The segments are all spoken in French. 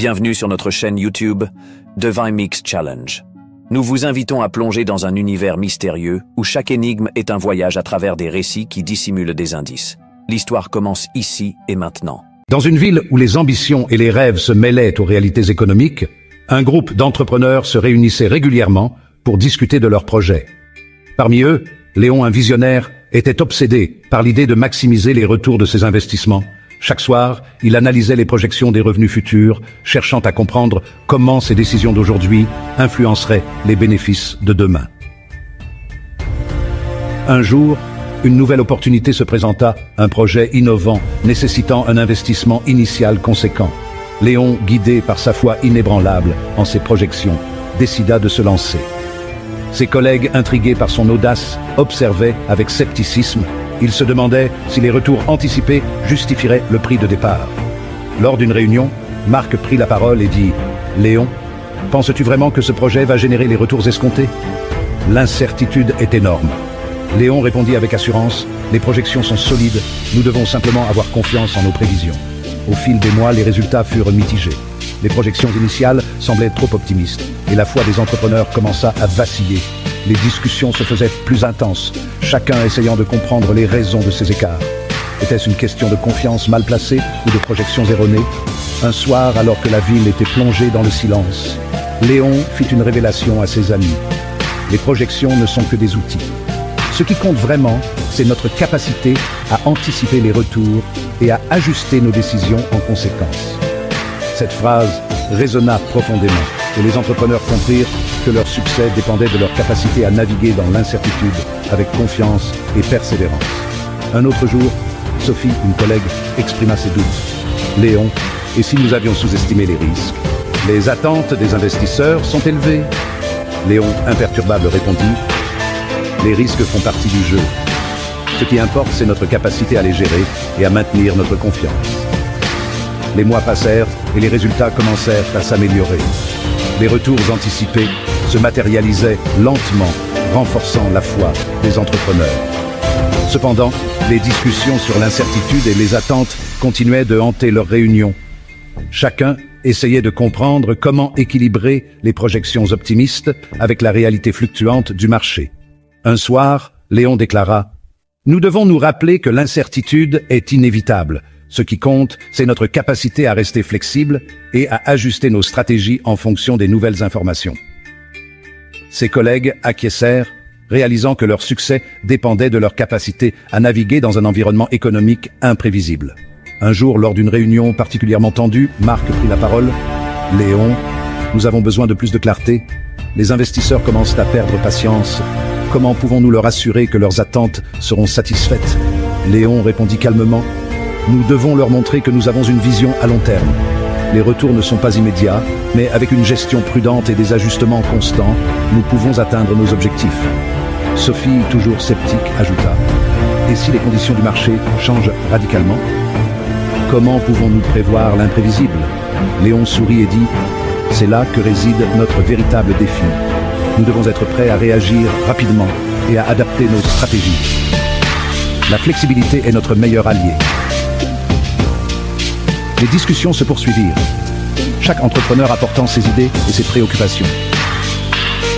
Bienvenue sur notre chaîne YouTube Divine Mix Challenge. Nous vous invitons à plonger dans un univers mystérieux où chaque énigme est un voyage à travers des récits qui dissimulent des indices. L'histoire commence ici et maintenant. Dans une ville où les ambitions et les rêves se mêlaient aux réalités économiques, un groupe d'entrepreneurs se réunissait régulièrement pour discuter de leurs projets. Parmi eux, Léon, un visionnaire, était obsédé par l'idée de maximiser les retours de ses investissements. Chaque soir, il analysait les projections des revenus futurs, cherchant à comprendre comment ses décisions d'aujourd'hui influenceraient les bénéfices de demain. Un jour, une nouvelle opportunité se présenta, un projet innovant nécessitant un investissement initial conséquent. Léon, guidé par sa foi inébranlable en ses projections, décida de se lancer. Ses collègues, intrigués par son audace, observaient avec scepticisme. Ils se demandaient si les retours anticipés justifieraient le prix de départ. Lors d'une réunion, Marc prit la parole et dit « Léon, penses-tu vraiment que ce projet va générer les retours escomptés ?» L'incertitude est énorme. Léon répondit avec assurance « Les projections sont solides, nous devons simplement avoir confiance en nos prévisions. » Au fil des mois, les résultats furent mitigés. Les projections initiales semblaient trop optimistes et la foi des entrepreneurs commença à vaciller. Les discussions se faisaient plus intenses, chacun essayant de comprendre les raisons de ces écarts. Était-ce une question de confiance mal placée ou de projections erronées? Un soir, alors que la ville était plongée dans le silence, Léon fit une révélation à ses amis. Les projections ne sont que des outils. Ce qui compte vraiment, c'est notre capacité à anticiper les retours et à ajuster nos décisions en conséquence. Cette phrase résonna profondément et les entrepreneurs comprirent que leur succès dépendait de leur capacité à naviguer dans l'incertitude avec confiance et persévérance. Un autre jour, Sophie, une collègue, exprima ses doutes. « Léon, et si nous avions sous-estimé les risques? Les attentes des investisseurs sont élevées. » Léon, imperturbable, répondit « Les risques font partie du jeu. Ce qui importe, c'est notre capacité à les gérer et à maintenir notre confiance. » Les mois passèrent et les résultats commencèrent à s'améliorer. Les retours anticipés se matérialisaient lentement, renforçant la foi des entrepreneurs. Cependant, les discussions sur l'incertitude et les attentes continuaient de hanter leurs réunions. Chacun essayait de comprendre comment équilibrer les projections optimistes avec la réalité fluctuante du marché. Un soir, Léon déclara « Nous devons nous rappeler que l'incertitude est inévitable. Ce qui compte, c'est notre capacité à rester flexible et à ajuster nos stratégies en fonction des nouvelles informations. » Ses collègues acquiescèrent, réalisant que leur succès dépendait de leur capacité à naviguer dans un environnement économique imprévisible. Un jour, lors d'une réunion particulièrement tendue, Marc prit la parole. « Léon, nous avons besoin de plus de clarté. Les investisseurs commencent à perdre patience. Comment pouvons-nous leur assurer que leurs attentes seront satisfaites ?» Léon répondit calmement. Nous devons leur montrer que nous avons une vision à long terme. Les retours ne sont pas immédiats, mais avec une gestion prudente et des ajustements constants, nous pouvons atteindre nos objectifs. Sophie, toujours sceptique, ajouta « Et si les conditions du marché changent radicalement? Comment pouvons-nous prévoir l'imprévisible ?» Léon sourit et dit « C'est là que réside notre véritable défi. Nous devons être prêts à réagir rapidement et à adapter nos stratégies. La flexibilité est notre meilleur allié. » Les discussions se poursuivirent, chaque entrepreneur apportant ses idées et ses préoccupations.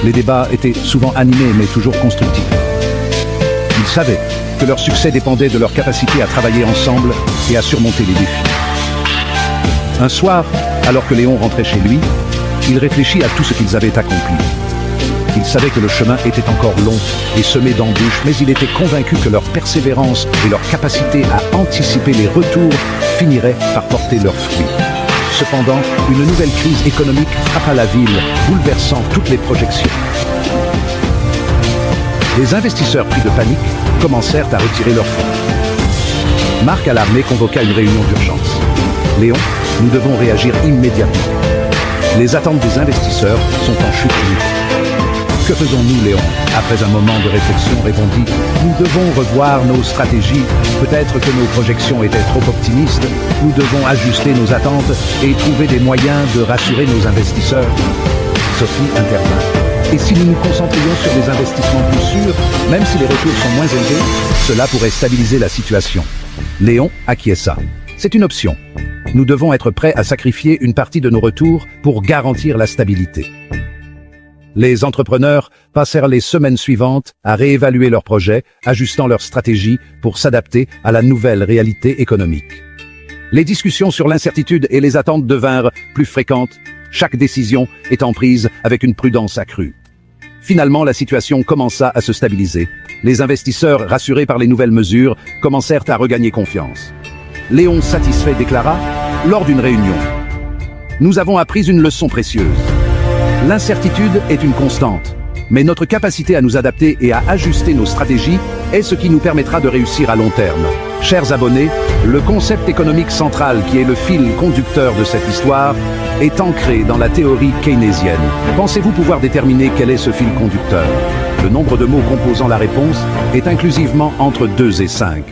Les débats étaient souvent animés mais toujours constructifs. Ils savaient que leur succès dépendait de leur capacité à travailler ensemble et à surmonter les défis. Un soir, alors que Léon rentrait chez lui, il réfléchit à tout ce qu'ils avaient accompli. Il savait que le chemin était encore long et semé d'embûches, mais il était convaincu que leur persévérance et leur capacité à anticiper les retours finiraient par porter leurs fruits. Cependant, une nouvelle crise économique frappa la ville, bouleversant toutes les projections. Les investisseurs pris de panique commencèrent à retirer leurs fonds. Marc, alarmé, convoqua une réunion d'urgence. « Léon, nous devons réagir immédiatement. Les attentes des investisseurs sont en chute libre. » « Que faisons-nous, Léon ?» Après un moment de réflexion, répondit « Nous devons revoir nos stratégies. Peut-être que nos projections étaient trop optimistes. Nous devons ajuster nos attentes et trouver des moyens de rassurer nos investisseurs. » Sophie intervint. « Et si nous nous concentrions sur des investissements plus sûrs, même si les retours sont moins élevés, cela pourrait stabiliser la situation. » Léon acquiesça. C'est une option. Nous devons être prêts à sacrifier une partie de nos retours pour garantir la stabilité. Les entrepreneurs passèrent les semaines suivantes à réévaluer leurs projets, ajustant leur stratégie pour s'adapter à la nouvelle réalité économique. Les discussions sur l'incertitude et les attentes devinrent plus fréquentes, chaque décision étant prise avec une prudence accrue. Finalement, la situation commença à se stabiliser. Les investisseurs, rassurés par les nouvelles mesures, commencèrent à regagner confiance. Léon, satisfait, déclara, lors d'une réunion: « Nous avons appris une leçon précieuse. L'incertitude est une constante, mais notre capacité à nous adapter et à ajuster nos stratégies est ce qui nous permettra de réussir à long terme. » Chers abonnés, le concept économique central qui est le fil conducteur de cette histoire est ancré dans la théorie keynésienne. Pensez-vous pouvoir déterminer quel est ce fil conducteur? Le nombre de mots composant la réponse est inclusivement entre 2 et 5.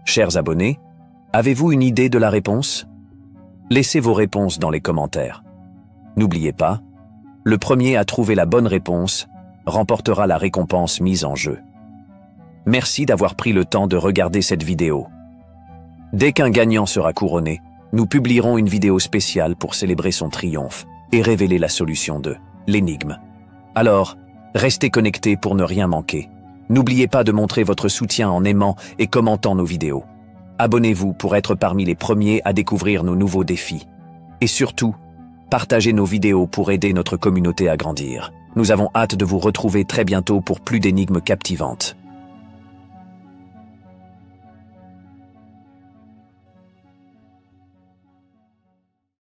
Chers abonnés, avez-vous une idée de la réponse? Laissez vos réponses dans les commentaires. N'oubliez pas, le premier à trouver la bonne réponse remportera la récompense mise en jeu. Merci d'avoir pris le temps de regarder cette vidéo. Dès qu'un gagnant sera couronné, nous publierons une vidéo spéciale pour célébrer son triomphe et révéler la solution de l'énigme. Alors, restez connectés pour ne rien manquer. N'oubliez pas de montrer votre soutien en aimant et commentant nos vidéos. Abonnez-vous pour être parmi les premiers à découvrir nos nouveaux défis. Et surtout, partagez nos vidéos pour aider notre communauté à grandir. Nous avons hâte de vous retrouver très bientôt pour plus d'énigmes captivantes.